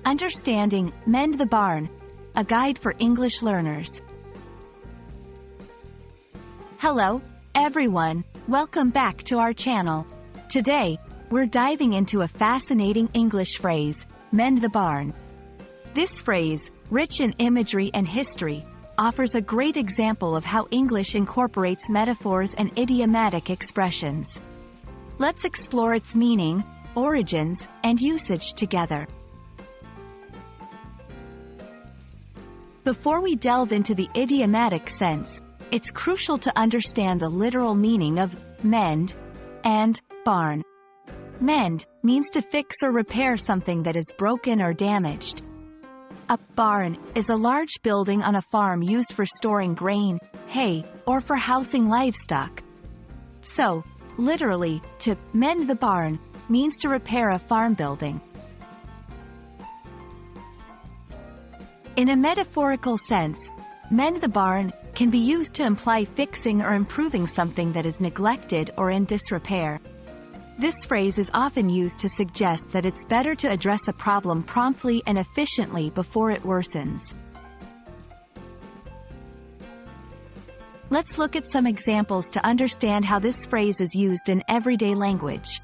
Understanding Mend the Barn, a guide for English learners. Hello, everyone. Welcome back to our channel. Today, we're diving into a fascinating English phrase, mend the barn. This phrase, rich in imagery and history, offers a great example of how English incorporates metaphors and idiomatic expressions. Let's explore its meaning, origins, and usage together. Before we delve into the idiomatic sense, it's crucial to understand the literal meaning of mend and barn. Mend means to fix or repair something that is broken or damaged. A barn is a large building on a farm used for storing grain, hay, or for housing livestock. So, literally, to mend the barn means to repair a farm building. In a metaphorical sense, mend the barn can be used to imply fixing or improving something that is neglected or in disrepair. This phrase is often used to suggest that it's better to address a problem promptly and efficiently before it worsens. Let's look at some examples to understand how this phrase is used in everyday language.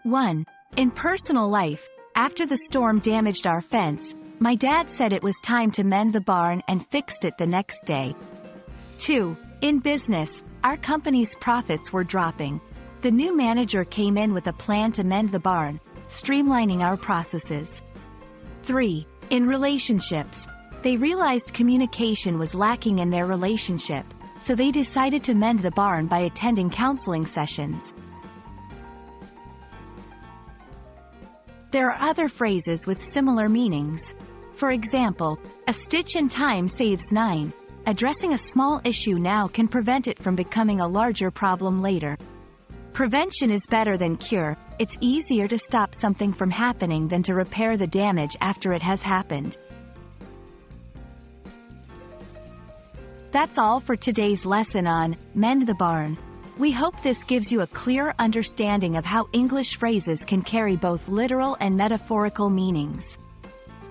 1. In personal life, after the storm damaged our fence, my dad said it was time to mend the barn and fixed it the next day. 2. In business, our company's profits were dropping. The new manager came in with a plan to mend the barn, streamlining our processes. 3. In relationships, they realized communication was lacking in their relationship, so they decided to mend the barn by attending counseling sessions. There are other phrases with similar meanings. For example, a stitch in time saves 9. Addressing a small issue now can prevent it from becoming a larger problem later. Prevention is better than cure. It's easier to stop something from happening than to repair the damage after it has happened. That's all for today's lesson on Mend the Barn. We hope this gives you a clear understanding of how English phrases can carry both literal and metaphorical meanings.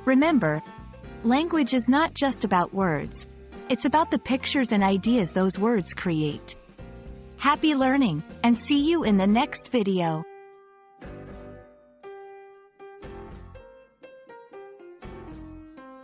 Remember, language is not just about words. It's about the pictures and ideas those words create. Happy learning, and see you in the next video.